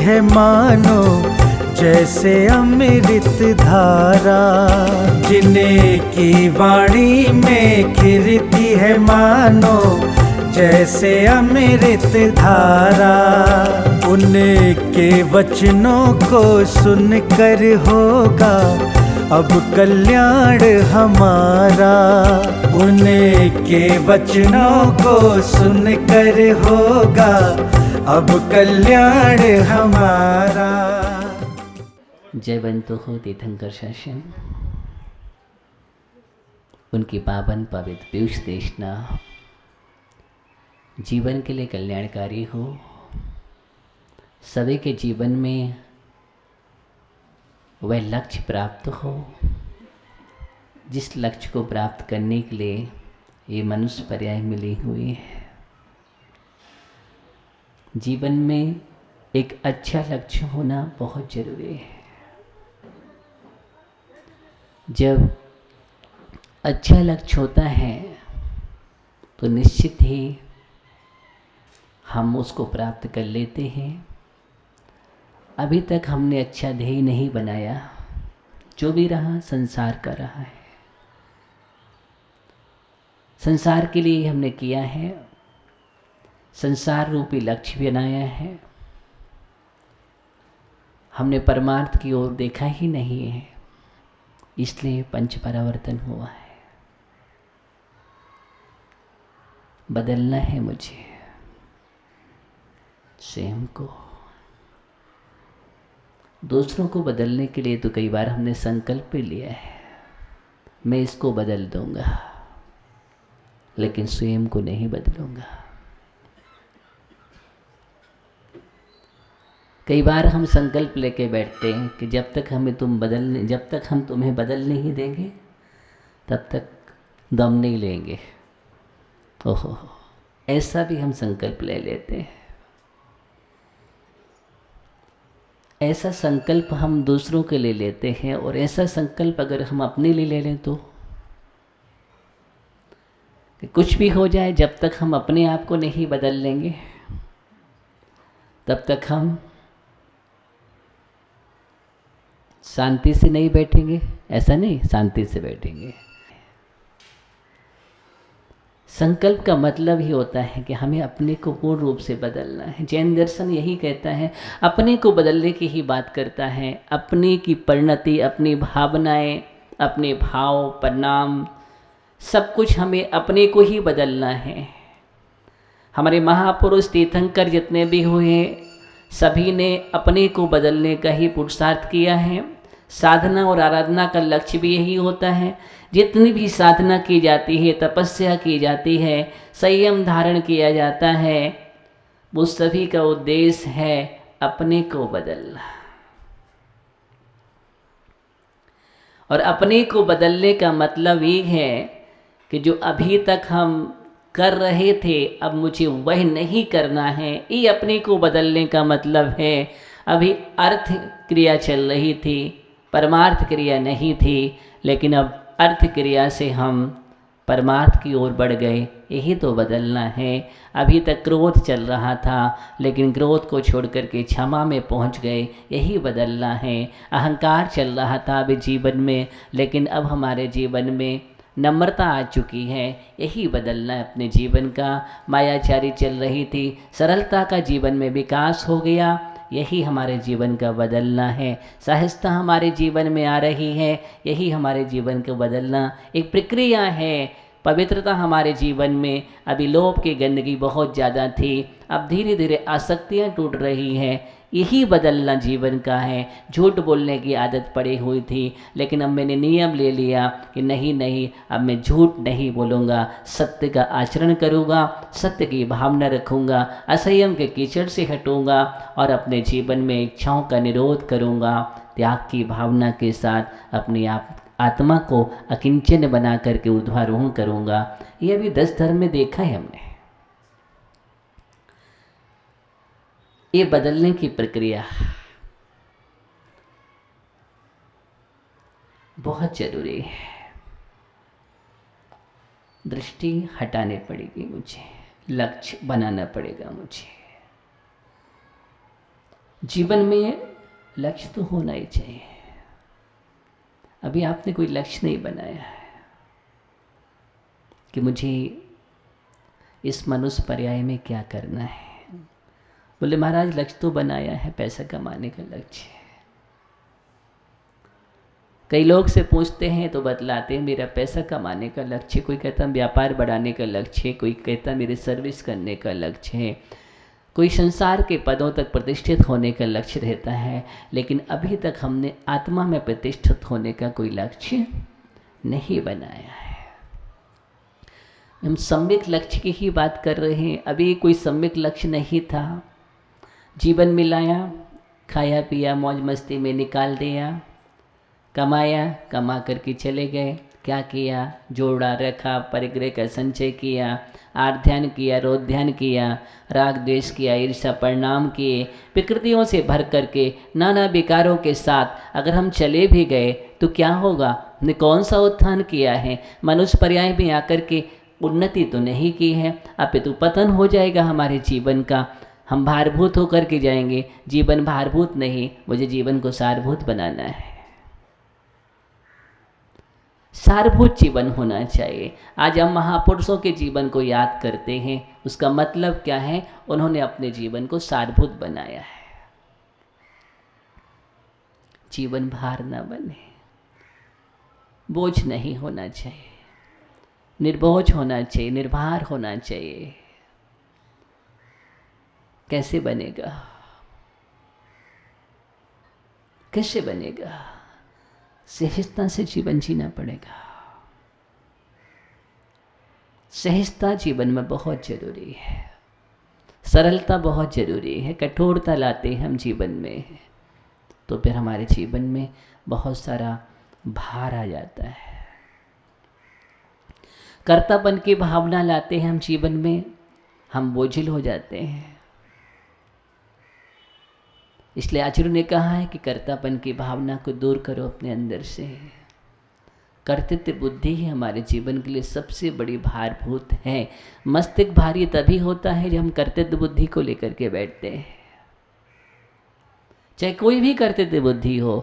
है मानो जैसे अमृत धारा, जिन्हें की वाणी में खिरती है मानो जैसे अमृत धारा। उनके वचनों को सुनकर होगा अब कल्याण हमारा, उनके वचनों को सुनकर होगा अब कल्याण हमारा। जयवंतो हो तीर्थंकर शासन, उनकी पावन पवित्र पीयूष देशना जीवन के लिए कल्याणकारी हो, सभी के जीवन में वह लक्ष्य प्राप्त हो जिस लक्ष्य को प्राप्त करने के लिए ये मनुष्य पर्याय मिली हुई है। जीवन में एक अच्छा लक्ष्य होना बहुत जरूरी है। जब अच्छा लक्ष्य होता है तो निश्चित ही हम उसको प्राप्त कर लेते हैं। अभी तक हमने अच्छा ध्येय नहीं बनाया, जो भी रहा संसार का रहा है, संसार के लिए हमने किया है, संसार रूपी लक्ष्य भी बनाया है, हमने परमार्थ की ओर देखा ही नहीं है, इसलिए पंच परावर्तन हुआ है। बदलना है मुझे स्वयं को। दूसरों को बदलने के लिए तो कई बार हमने संकल्प भी लिया है, मैं इसको बदल दूंगा, लेकिन स्वयं को नहीं बदलूंगा। कई बार हम संकल्प लेके बैठते हैं कि जब तक हम तुम्हें बदल नहीं देंगे तब तक दम नहीं लेंगे। ओहो, ऐसा भी हम संकल्प ले लेते हैं। ऐसा संकल्प हम दूसरों के लिए लेते हैं, और ऐसा संकल्प अगर हम अपने लिए ले लें तो कि कुछ भी हो जाए, जब तक हम अपने आप को नहीं बदल लेंगे तब तक हम शांति से नहीं बैठेंगे। ऐसा नहीं, शांति से बैठेंगे। संकल्प का मतलब ही होता है कि हमें अपने को पूर्ण रूप से बदलना है। जैन दर्शन यही कहता है, अपने को बदलने की ही बात करता है। अपने की परिणति, अपनी भावनाएं, अपने भाव, परिणाम, सब कुछ हमें अपने को ही बदलना है। हमारे महापुरुष तीर्थंकर जितने भी हुए, सभी ने अपने को बदलने का ही पुरुषार्थ किया है। साधना और आराधना का लक्ष्य भी यही होता है। जितनी भी साधना की जाती है, तपस्या की जाती है, संयम धारण किया जाता है, वो सभी का उद्देश्य है अपने को बदलना। और अपने को बदलने का मतलब ये है कि जो अभी तक हम कर रहे थे, अब मुझे वह नहीं करना है। ये अपने को बदलने का मतलब है। अभी अर्थ क्रिया चल रही थी, परमार्थ क्रिया नहीं थी, लेकिन अब अर्थ क्रिया से हम परमार्थ की ओर बढ़ गए, यही तो बदलना है। अभी तक क्रोध चल रहा था, लेकिन क्रोध को छोड़ करके क्षमा में पहुंच गए, यही बदलना है। अहंकार चल रहा था अभी जीवन में, लेकिन अब हमारे जीवन में नम्रता आ चुकी है, यही बदलना है अपने जीवन का। मायाचारी चल रही थी, सरलता का जीवन में विकास हो गया, यही हमारे जीवन का बदलना है। सहजता हमारे जीवन में आ रही है, यही हमारे जीवन का बदलना एक प्रक्रिया है। पवित्रता हमारे जीवन में, अभी लोभ की गंदगी बहुत ज़्यादा थी, अब धीरे धीरे आसक्तियाँ टूट रही हैं, यही बदलना जीवन का है। झूठ बोलने की आदत पड़ी हुई थी, लेकिन अब मैंने नियम ले लिया कि नहीं, अब मैं झूठ नहीं बोलूँगा, सत्य का आचरण करूँगा, सत्य की भावना रखूँगा, असंयम के कीचड़ से हटूँगा और अपने जीवन में इच्छाओं का निरोध करूँगा। त्याग की भावना के साथ अपनी आत्मा को अकिंचन बना करके ऊर्ध्वारोहण करूँगा। ये अभी 10 धर्म में देखा है हमने। ये बदलने की प्रक्रिया बहुत जरूरी है। दृष्टि हटानी पड़ेगी मुझे, लक्ष्य बनाना पड़ेगा मुझे। जीवन में लक्ष्य तो होना ही चाहिए। अभी आपने कोई लक्ष्य नहीं बनाया है कि मुझे इस मनुष्य पर्याय में क्या करना है। बोले महाराज लक्ष्य तो बनाया है, पैसा कमाने का लक्ष्य है। कई लोग से पूछते हैं तो बतलाते हैं मेरा पैसा कमाने का लक्ष्य, कोई कहता व्यापार बढ़ाने का लक्ष्य है, कोई कहता मेरे सर्विस करने का लक्ष्य है, कोई संसार के पदों तक प्रतिष्ठित होने का लक्ष्य रहता है। लेकिन अभी तक हमने आत्मा में प्रतिष्ठित होने का कोई लक्ष्य नहीं बनाया है। हम सम्यक लक्ष्य की ही बात कर रहे हैं। अभी कोई सम्यक लक्ष्य नहीं था, जीवन मिलाया, खाया पिया मौज मस्ती में निकाल दिया, कमाया, कमा करके चले गए। क्या किया? जोड़ा रखा, परिग्रह का संचय किया, आध्यान किया, रोध्यान किया, राग द्वेष किया, ईर्ष्या परिणाम किए, विकृतियों से भर करके नाना विकारों के साथ अगर हम चले भी गए तो क्या होगा? हमने कौन सा उत्थान किया है? मनुष्य पर्याय में आकर के उन्नति तो नहीं की है, अपितु पतन हो जाएगा हमारे जीवन का। हम भारभूत होकर के जाएंगे। जीवन भारभूत नहीं, मुझे जीवन को सारभूत बनाना है। सारभूत जीवन होना चाहिए। आज हम महापुरुषों के जीवन को याद करते हैं, उसका मतलब क्या है? उन्होंने अपने जीवन को सारभूत बनाया है। जीवन भार न बने, बोझ नहीं होना चाहिए, निर्बोझ होना चाहिए, निर्भार होना चाहिए। कैसे बनेगा? कैसे बनेगा? सहजता से जीवन जीना पड़ेगा। सहजता जीवन में बहुत जरूरी है, सरलता बहुत जरूरी है। कठोरता लाते हैं हम जीवन में तो फिर हमारे जीवन में बहुत सारा भार आ जाता है। कर्तापन की भावना लाते हैं हम जीवन में, हम बोझिल हो जाते हैं। इसलिए आचार्य ने कहा है कि कर्तापन की भावना को दूर करो अपने अंदर से। कर्तृत्व बुद्धि ही हमारे जीवन के लिए सबसे बड़ी भारभूत है। मस्तिष्क भारी तभी होता है जब हम कर्तृत्व बुद्धि को लेकर के बैठते हैं। चाहे कोई भी कर्तृत्व बुद्धि हो,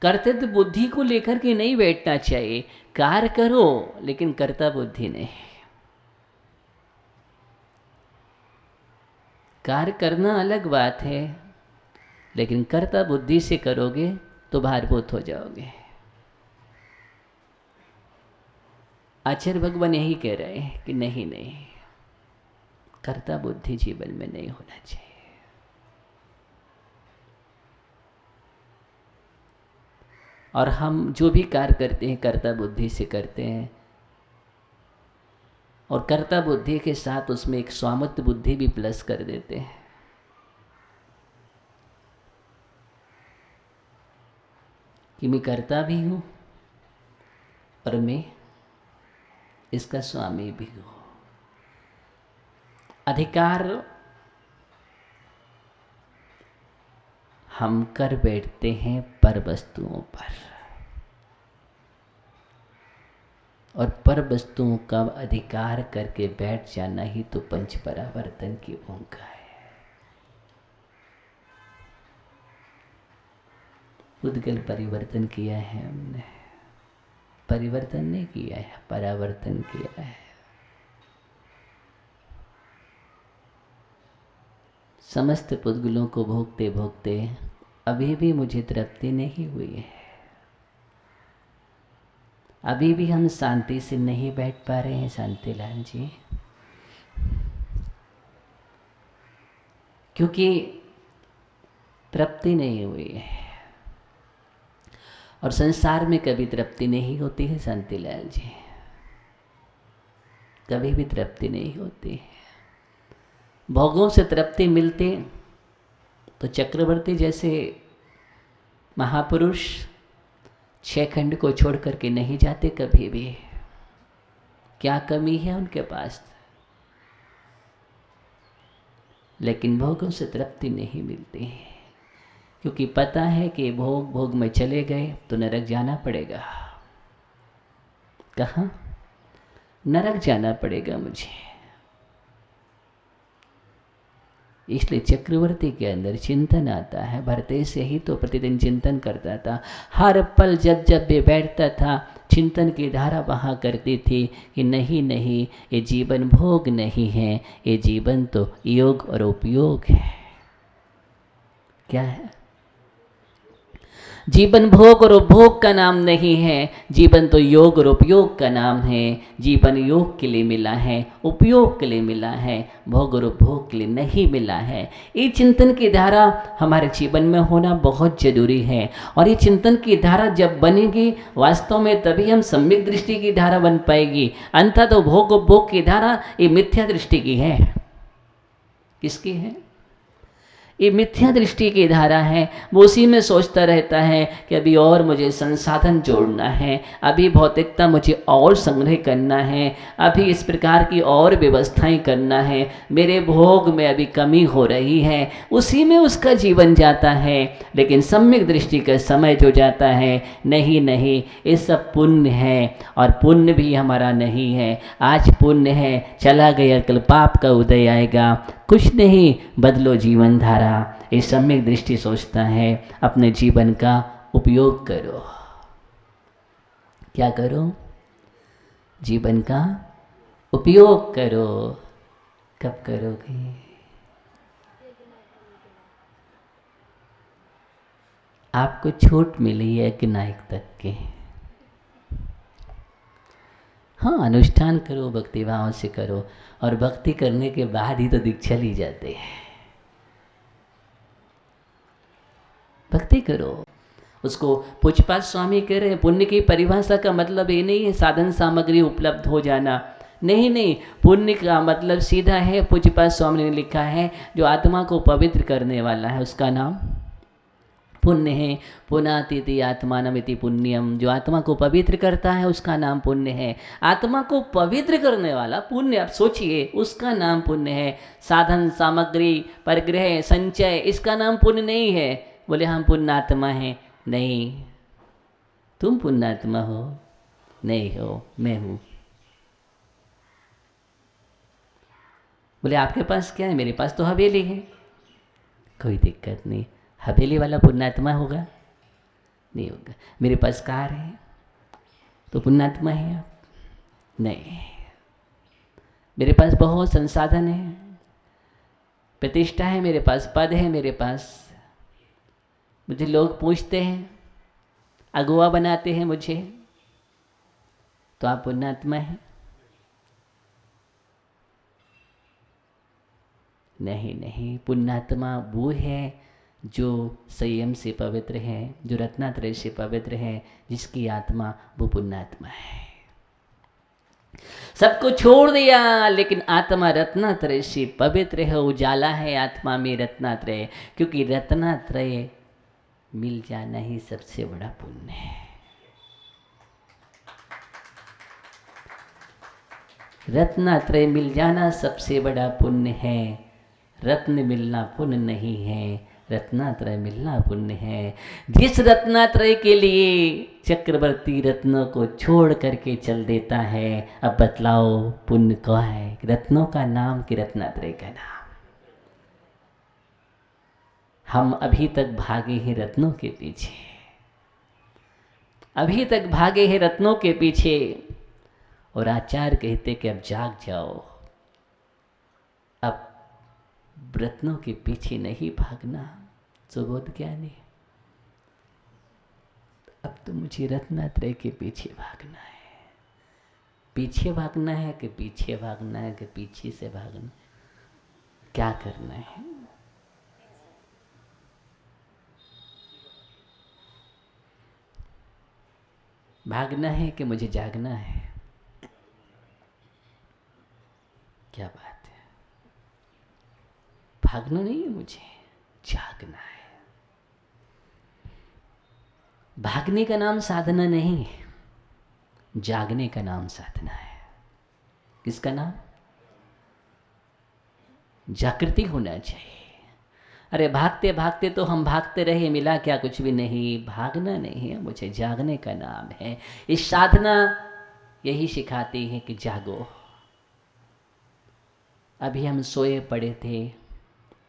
कर्तृत्व बुद्धि को लेकर के नहीं बैठना चाहिए। कार्य करो लेकिन कर्ता बुद्धि नहीं। कार्य करना अलग बात है, लेकिन कर्ता बुद्धि से करोगे तो भारभूत हो जाओगे। आचार्य भगवान यही कह रहे हैं कि नहीं, कर्ता बुद्धि जीवन में नहीं होना चाहिए। और हम जो भी कार्य करते हैं कर्ता बुद्धि से करते हैं, और कर्ता बुद्धि के साथ उसमें एक स्वामित्व बुद्धि भी प्लस कर देते हैं कि मैं करता भी हूँ और मैं इसका स्वामी भी हूँ। अधिकार हम कर बैठते हैं पर वस्तुओं पर, और पर वस्तुओं का अधिकार करके बैठ जाना ही तो पंच परावर्तन की भूमिका है। उद्गल परिवर्तन किया है हमने, परिवर्तन नहीं किया है, परावर्तन किया है। समस्त पुद्गलों को भोगते भोगते अभी भी मुझे तृप्ति नहीं हुई है। अभी भी हम शांति से नहीं बैठ पा रहे हैं शांतिलाल जी, क्योंकि तृप्ति नहीं हुई है। और संसार में कभी तृप्ति नहीं होती है शांतिलाल जी, कभी भी तृप्ति नहीं होती है। भोगों से तृप्ति मिलते तो चक्रवर्ती जैसे महापुरुष 6 खंड को छोड़ करके नहीं जाते कभी भी। क्या कमी है उनके पास? लेकिन भोगों से तृप्ति नहीं मिलती, क्योंकि पता है कि भोग में चले गए तो नरक जाना पड़ेगा। कहाँ? नरक जाना पड़ेगा मुझे। इसलिए चक्रवर्ती के अंदर चिंतन आता है। भरते से ही तो प्रतिदिन चिंतन करता था। हर पल जब जब भी बैठता था चिंतन की धारा बहा करती थी कि नहीं नहीं, ये जीवन भोग नहीं है, ये जीवन तो योग और उपयोग है। क्या है? जीवन भोग और उपभोग का नाम नहीं है, जीवन तो योग और उपयोग का नाम है। जीवन योग के लिए मिला है, उपयोग के लिए मिला है, भोग और उपभोग के लिए नहीं मिला है। ये चिंतन की धारा हमारे जीवन में होना बहुत जरूरी है। और ये चिंतन की धारा जब बनेगी वास्तव में तभी हम सम्यक दृष्टि की धारा बन पाएगी। अंततः तो भोग उपभोग की धारा ये मिथ्या दृष्टि की है। किसकी है? ये मिथ्या दृष्टि की धारा है। वो उसी में सोचता रहता है कि अभी और मुझे संसाधन जोड़ना है, अभी भौतिकता मुझे और संग्रह करना है, अभी इस प्रकार की और व्यवस्थाएं करना है, मेरे भोग में अभी कमी हो रही है। उसी में उसका जीवन जाता है। लेकिन सम्यक दृष्टि का समय जो जाता है, नहीं नहीं, ये सब पुण्य है और पुण्य भी हमारा नहीं है। आज पुण्य है, चला गया, कल पाप का उदय आएगा। कुछ नहीं, बदलो जीवन धारा। ये सम्यक दृष्टि सोचता है अपने जीवन का उपयोग करो। क्या करो? जीवन का उपयोग करो। कब करोगे? आपको छूट मिली है कि नायक तक के। हाँ, अनुष्ठान करो, भक्ति भाव से करो, और भक्ति करने के बाद ही तो दीक्षा ली जाते हैं। भक्ति करो। उसको पूज्यपाद स्वामी कह रहे हैं, पुण्य की परिभाषा का मतलब ये नहीं है साधन सामग्री उपलब्ध हो जाना। नहीं नहीं, पुण्य का मतलब सीधा है, पूज्यपाद स्वामी ने लिखा है, जो आत्मा को पवित्र करने वाला है उसका नाम पुण्य है। पुनातिथि आत्मानमिति पुण्यम, जो आत्मा को पवित्र करता है उसका नाम पुण्य है। आत्मा को पवित्र करने वाला पुण्य, आप सोचिए, उसका नाम पुण्य है। साधन सामग्री परिग्रह संचय, इसका नाम पुण्य नहीं है। बोले हम पुण्यात्मा हैं। नहीं, तुम पुण्यात्मा हो नहीं हो, मैं हूँ। बोले आपके पास क्या है? मेरे पास तो हवेली है। कोई दिक्कत नहीं, हवेली वाला पुण्यात्मा होगा? नहीं होगा। मेरे पास कार है तो पुण्यात्मा है आप? नहीं। मेरे पास बहुत संसाधन है, प्रतिष्ठा है, मेरे पास पद है, मेरे पास, मुझे लोग पूछते हैं, अगुवा बनाते हैं मुझे, तो आप पुण्यात्मा हैं? नहीं नहीं, पुण्यात्मा वो है जो संयम से पवित्र है, जो रत्नात्रय से पवित्र है, जिसकी आत्मा वो पुण्यात्मा है। सबको छोड़ दिया लेकिन आत्मा रत्नात्रय से पवित्र है, उजाला है आत्मा में रत्नात्रय। क्योंकि रत्नात्रय मिल जाना ही सबसे बड़ा पुण्य है। रत्नात्रय मिल जाना सबसे बड़ा पुण्य है। रत्न मिलना पुण्य नहीं है, रत्नात्रय मिलना पुण्य है। जिस रत्नात्रय के लिए चक्रवर्ती रत्नों को छोड़ करके चल देता है, अब बतलाओ पुण्य क्या है? रत्नों का नाम कि रत्नात्रय का नाम? हम अभी तक भागे हैं रत्नों के पीछे, अभी तक भागे हैं रत्नों के पीछे। और आचार्य कहते कि अब जाग जाओ, अब रत्नों के पीछे नहीं भागना। सुबोध ज्ञानी, अब तो मुझे रत्नात्रय के पीछे भागना है। पीछे भागना है कि पीछे भागना है कि पीछे से भागना? क्या करना है? भागना है कि मुझे जागना है? क्या बात है? भागना नहीं है, मुझे जागना है। भागने का नाम साधना नहीं है, जागने का नाम साधना है। किसका नाम? जागृति होना चाहिए। अरे भागते भागते तो हम भागते रहे, मिला क्या? कुछ भी नहीं। भागना नहीं है, मुझे जागने का नाम है। इस साधना यही सिखाती है कि जागो। अभी हम सोए पड़े थे,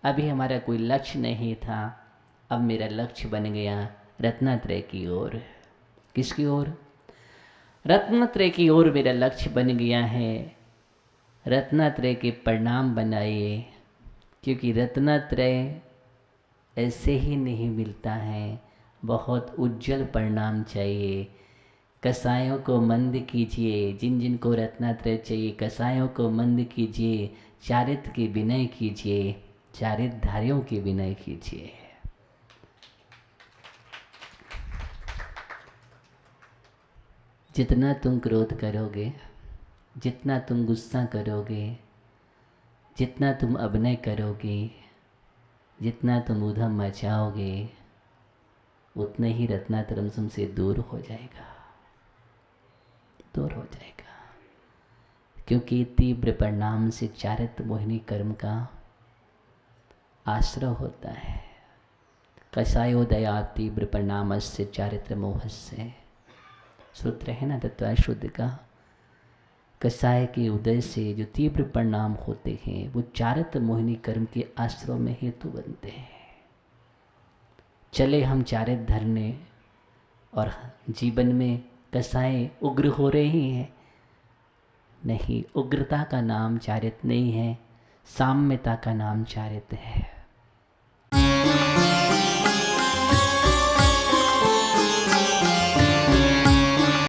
अभी हमारा कोई लक्ष्य नहीं था, अब मेरा लक्ष्य बन गया रत्नत्रय की ओर। किसकी ओर? रत्नत्रय की ओर मेरा लक्ष्य बन गया है। रत्नत्रय के प्रणाम बनाइए, क्योंकि रत्नत्रय ऐसे ही नहीं मिलता है, बहुत उज्जवल परिणाम चाहिए। कसायों को मंद कीजिए, जिन जिन को रत्नत्रय चाहिए कसायों को मंद कीजिए, चारित्र के विनय कीजिए, चारित्रधारियों के विनय कीजिए। जितना तुम क्रोध करोगे, जितना तुम गुस्सा करोगे, जितना तुम अभिनय करोगे, जितना तुम उधम मचाओगे, उतना ही रत्नात्रय तुमसे दूर हो जाएगा, दूर हो जाएगा। क्योंकि तीव्र परिणाम से चारित्र मोहिनी कर्म का आश्रय होता है। कसायोदया तीव्र परिणाम से चारित्र मोह से, सूत्र है ना तत्वाशुद्ध का। कसाय के उदय से जो तीव्र परिणाम होते हैं वो चारित्र मोहिनी कर्म के आश्रय में हेतु बनते हैं। चले हम चारित्र धरने और जीवन में कसाय उग्र हो रही हैं। नहीं, उग्रता का नाम चारित्र नहीं है, साम्यता का नाम चारित्र है।